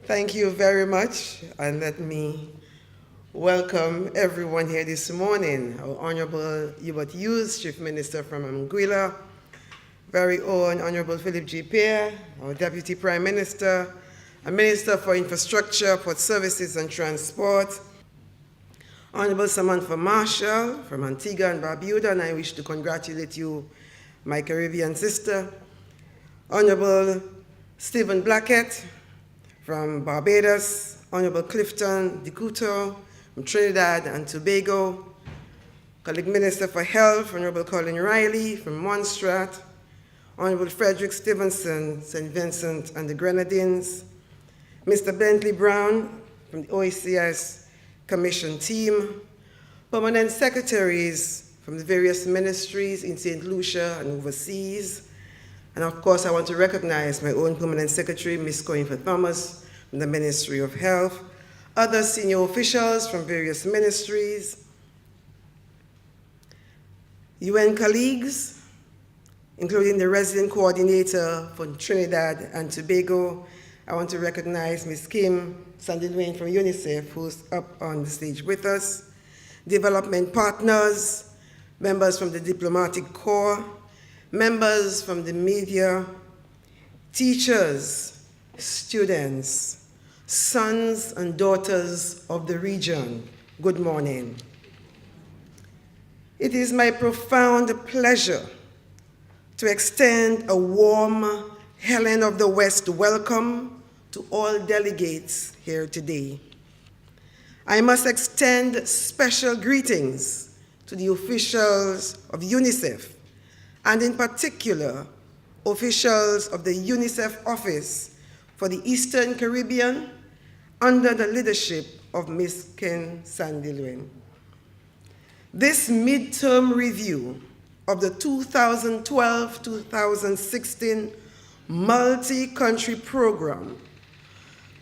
Thank you very much, and let me welcome everyone here this morning. Our Honorable Youth Chief Minister from Anguilla, very own Honorable Philip G. Pierre, our Deputy Prime Minister, a Minister for Infrastructure, Port Services and Transport, Honorable Samantha Marshall from Antigua and Barbuda, and I wish to congratulate you, my Caribbean sister, Honorable Stephen Blackett from Barbados, Honorable Clifton DeCouto from Trinidad and Tobago, Colleague Minister for Health, Honorable Colin Riley from Montserrat, Honorable Frederick Stevenson, St. Vincent and the Grenadines, Mr. Bentley Brown from the OECS Commission team, permanent secretaries from the various ministries in St. Lucia and overseas, and of course I want to recognize my own permanent secretary, Ms. Coinfer Thomas from the Ministry of Health, other senior officials from various ministries, UN colleagues, including the resident coordinator for Trinidad and Tobago. I want to recognize Ms. Kim Sandilwain from UNICEF, who's up on the stage with us, development partners, members from the diplomatic corps, members from the media, teachers, students, sons and daughters of the region. Good morning. It is my profound pleasure to extend a warm Helen of the West welcome to all delegates here today. I must extend special greetings to the officials of UNICEF, and in particular, officials of the UNICEF Office for the Eastern Caribbean under the leadership of Ms. Kim Sandilwain. This midterm review of the 2012-2016 multi-country program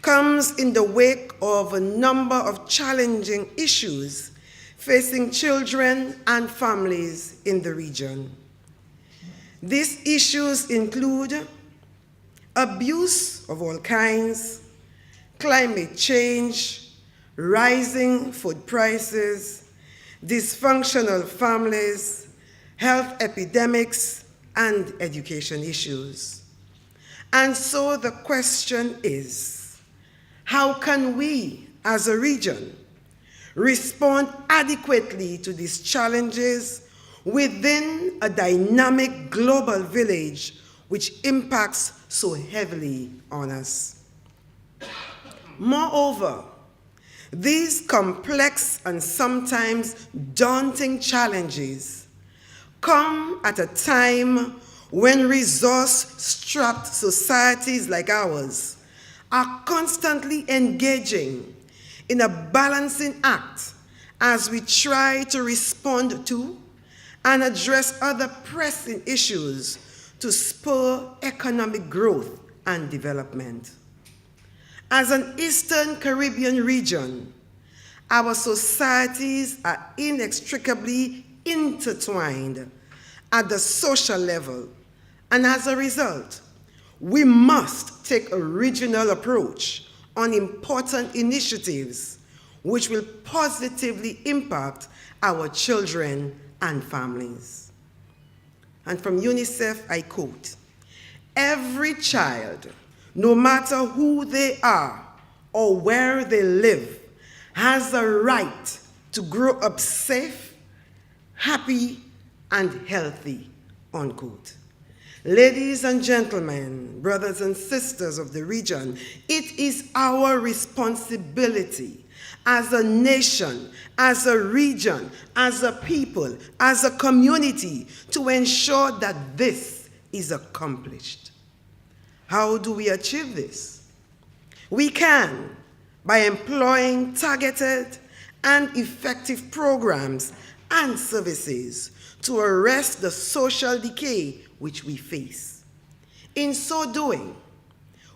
comes in the wake of a number of challenging issues facing children and families in the region. These issues include abuse of all kinds, climate change, rising food prices, dysfunctional families, health epidemics, and education issues. And so the question is, how can we, as a region, respond adequately to these challenges within a dynamic global village which impacts so heavily on us? Moreover, these complex and sometimes daunting challenges come at a time when resource-strapped societies like ours are constantly engaging in a balancing act as we try to respond to and address other pressing issues to spur economic growth and development. As an Eastern Caribbean region, our societies are inextricably intertwined at the social level, and as a result, we must take a regional approach on important initiatives which will positively impact our children and families. And from UNICEF, I quote, "Every child, no matter who they are or where they live, has a right to grow up safe, happy, and healthy," unquote. Ladies and gentlemen, brothers and sisters of the region, it is our responsibility as a nation, as a region, as a people, as a community to ensure that this is accomplished. How do we achieve this? We can by employing targeted and effective programs and services to arrest the social decay which we face. In so doing,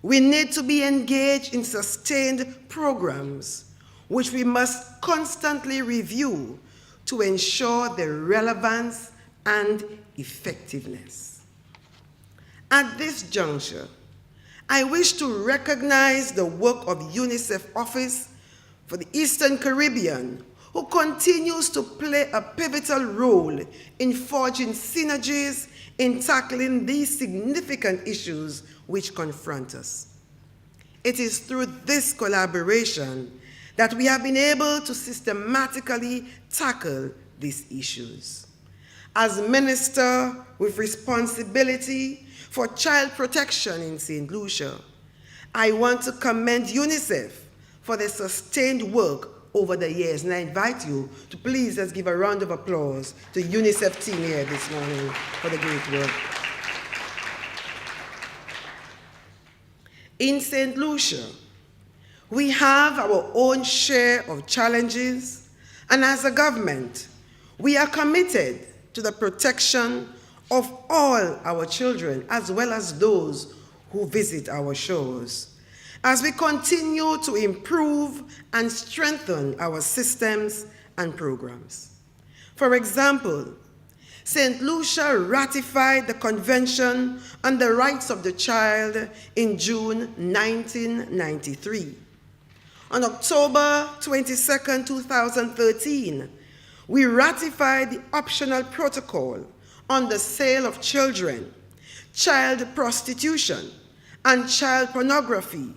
we need to be engaged in sustained programs which we must constantly review to ensure their relevance and effectiveness. At this juncture, I wish to recognize the work of UNICEF Office for the Eastern Caribbean, who continues to play a pivotal role in forging synergies in tackling these significant issues which confront us. It is through this collaboration that we have been able to systematically tackle these issues. As Minister with responsibility for child protection in St. Lucia, I want to commend UNICEF for their sustained work over the years, and I invite you to please let's give a round of applause to the UNICEF team here this morning for the great work. In St. Lucia, we have our own share of challenges, and as a government, we are committed to the protection of all our children, as well as those who visit our shores, as we continue to improve and strengthen our systems and programs. For example, St. Lucia ratified the Convention on the Rights of the Child in June 1993. On October 22, 2013, we ratified the optional protocol on the sale of children, child prostitution, and child pornography,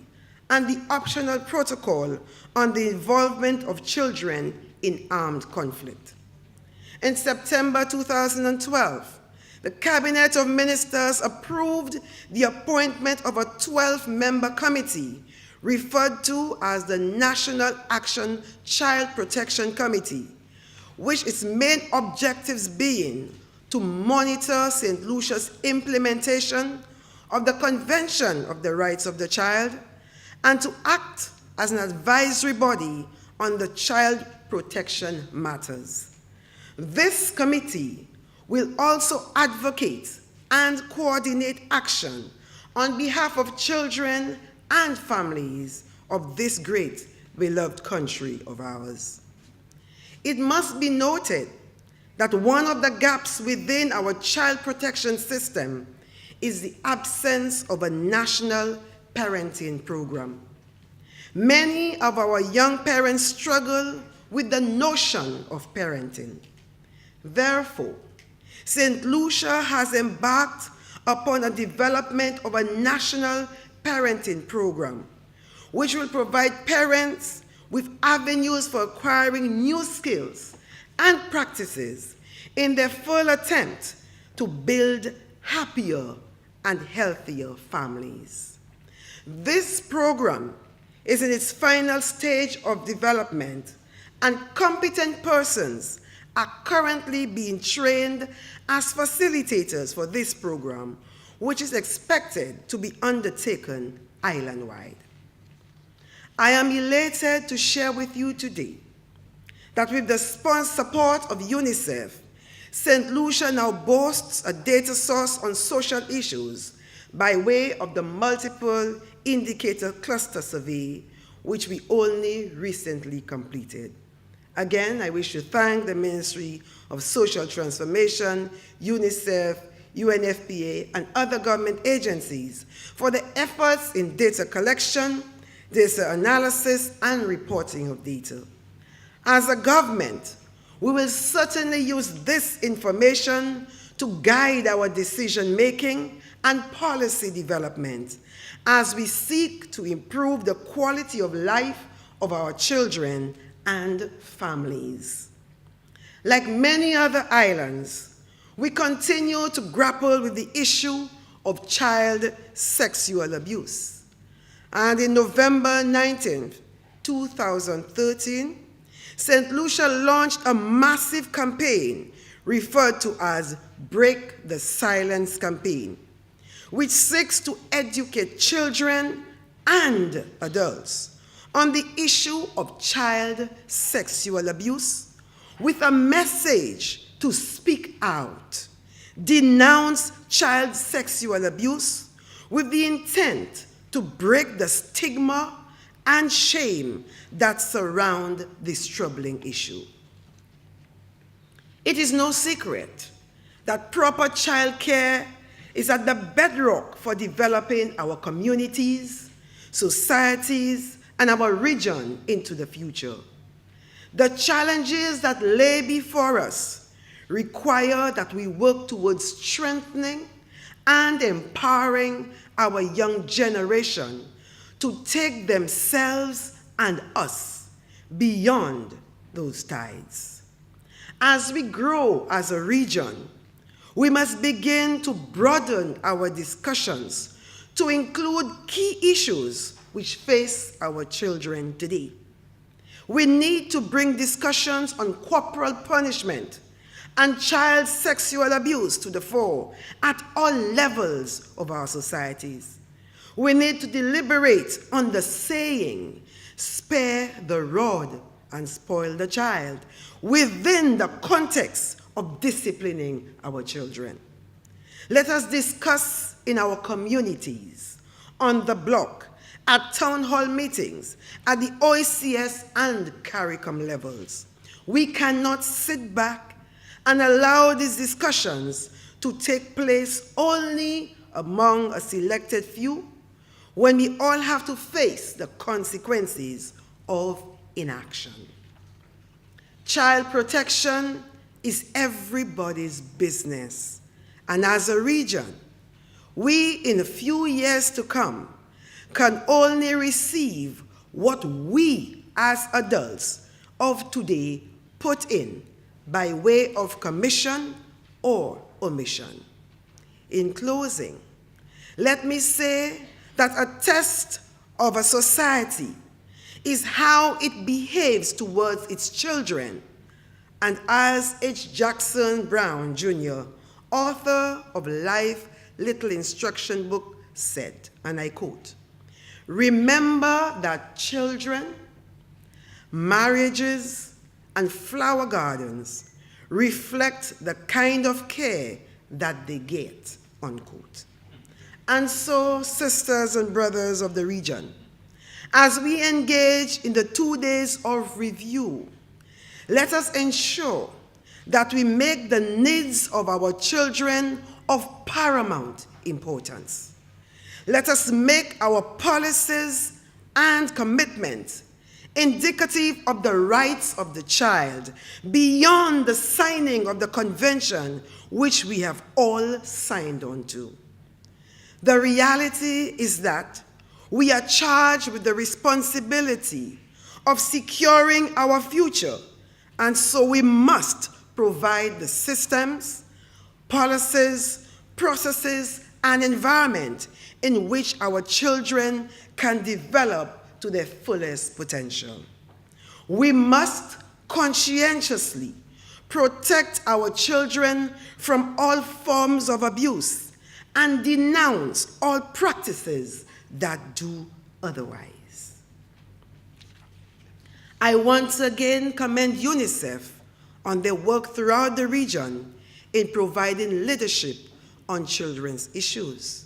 and the optional protocol on the involvement of children in armed conflict. In September 2012, the Cabinet of Ministers approved the appointment of a 12-member committee referred to as the National Action Child Protection Committee, which its main objectives being to monitor St. Lucia's implementation of the Convention of the Rights of the Child and to act as an advisory body on the child protection matters. This committee will also advocate and coordinate action on behalf of children and families of this great beloved country of ours. It must be noted that one of the gaps within our child protection system is the absence of a national parenting program. Many of our young parents struggle with the notion of parenting. Therefore, St. Lucia has embarked upon a development of a national parenting program, which will provide parents with avenues for acquiring new skills and practices in their full attempt to build happier and healthier families. This program is in its final stage of development, and competent persons are currently being trained as facilitators for this program, which is expected to be undertaken island-wide. I am elated to share with you today that with the support of UNICEF, St. Lucia now boasts a data source on social issues by way of the multiple indicator cluster survey, which we only recently completed. Again, I wish to thank the Ministry of Social Transformation, UNICEF, UNFPA, and other government agencies for the efforts in data collection, data analysis, and reporting of data. As a government, we will certainly use this information to guide our decision-making and policy development as we seek to improve the quality of life of our children and families. Like many other islands, we continue to grapple with the issue of child sexual abuse. And in November 19, 2013, St. Lucia launched a massive campaign referred to as Break the Silence Campaign, which seeks to educate children and adults on the issue of child sexual abuse with a message to speak out, denounce child sexual abuse with the intent to break the stigma and shame that surround this troubling issue. It is no secret that proper child care is at the bedrock for developing our communities, societies, and our region into the future. The challenges that lay before us require that we work towards strengthening and empowering our young generation to take themselves and us beyond those tides. As we grow as a region, we must begin to broaden our discussions to include key issues which face our children today. We need to bring discussions on corporal punishment and child sexual abuse to the fore at all levels of our societies. We need to deliberate on the saying, spare the rod and spoil the child, within the context of disciplining our children. Let us discuss in our communities, on the block, at town hall meetings, at the OECS and CARICOM levels. We cannot sit back and allow these discussions to take place only among a selected few when we all have to face the consequences of inaction. Child protection is everybody's business, and as a region, we in a few years to come can only receive what we as adults of today put in by way of commission or omission. In closing, let me say that a test of a society is how it behaves towards its children. And as H. Jackson Brown, Jr., author of Life Little Instruction Book, said, and I quote, "Remember that children, marriages, and flower gardens reflect the kind of care that they get," unquote. And so, sisters and brothers of the region, as we engage in the 2 days of review, let us ensure that we make the needs of our children of paramount importance. Let us make our policies and commitments indicative of the rights of the child beyond the signing of the convention which we have all signed on to. The reality is that we are charged with the responsibility of securing our future, and so we must provide the systems, policies, processes, and environment in which our children can develop to their fullest potential. We must conscientiously protect our children from all forms of abuse and denounce all practices that do otherwise. I once again commend UNICEF on their work throughout the region in providing leadership on children's issues.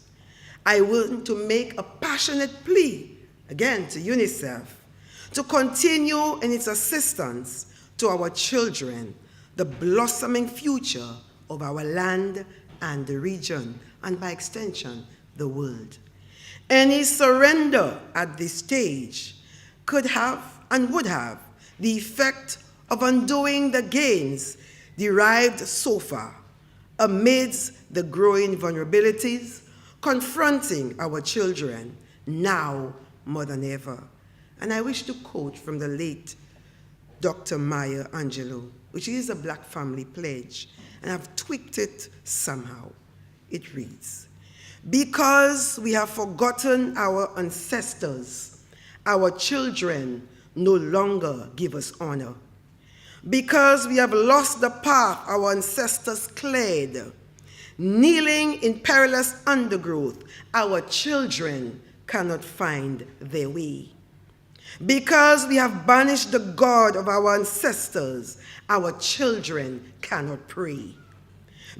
I want to make a passionate plea, again to UNICEF, to continue in its assistance to our children, the blossoming future of our land and the region, and by extension, the world. Any surrender at this stage could have and would have the effect of undoing the gains derived so far amidst the growing vulnerabilities confronting our children now more than ever. And I wish to quote from the late Dr. Maya Angelou, which is a Black family pledge, and I've tweaked it somehow. It reads, "Because we have forgotten our ancestors, our children no longer give us honor. Because we have lost the path our ancestors cleared, kneeling in perilous undergrowth, our children cannot find their way. Because we have banished the God of our ancestors, our children cannot pray.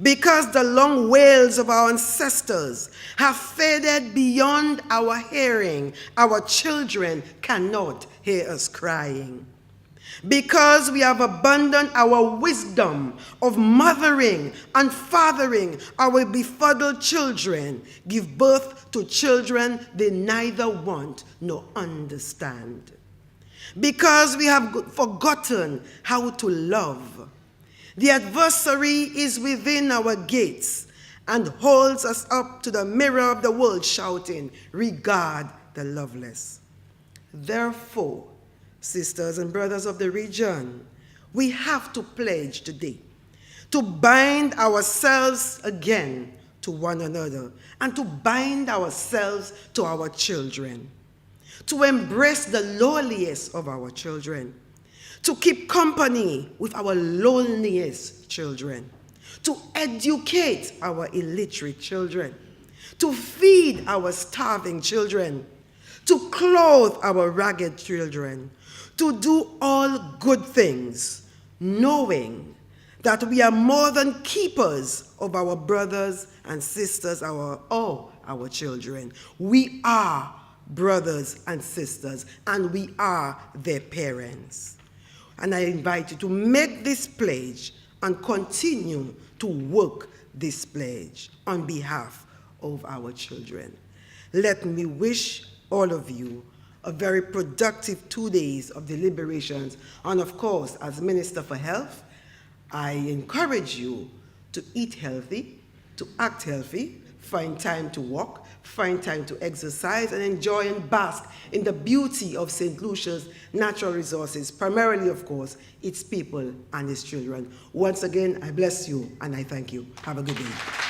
Because the long wails of our ancestors have faded beyond our hearing, our children cannot hear us crying. Because we have abandoned our wisdom of mothering and fathering our befuddled children, give birth to children they neither want nor understand. Because we have forgotten how to love. The adversary is within our gates and holds us up to the mirror of the world, shouting, regard the loveless. Therefore, sisters and brothers of the region, we have to pledge today to bind ourselves again to one another and to bind ourselves to our children, to embrace the lowliest of our children, to keep company with our loneliest children, to educate our illiterate children, to feed our starving children, to clothe our ragged children, to do all good things, knowing that we are more than keepers of our brothers and sisters, our children. We are brothers and sisters, and we are their parents. And I invite you to make this pledge and continue to work this pledge on behalf of our children. Let me wish all of you a very productive 2 days of deliberations. And of course, as Minister for Health, I encourage you to eat healthy, to act healthy, find time to walk, find time to exercise, and enjoy and bask in the beauty of St. Lucia's natural resources, primarily, of course, its people and its children. Once again, I bless you and I thank you. Have a good day.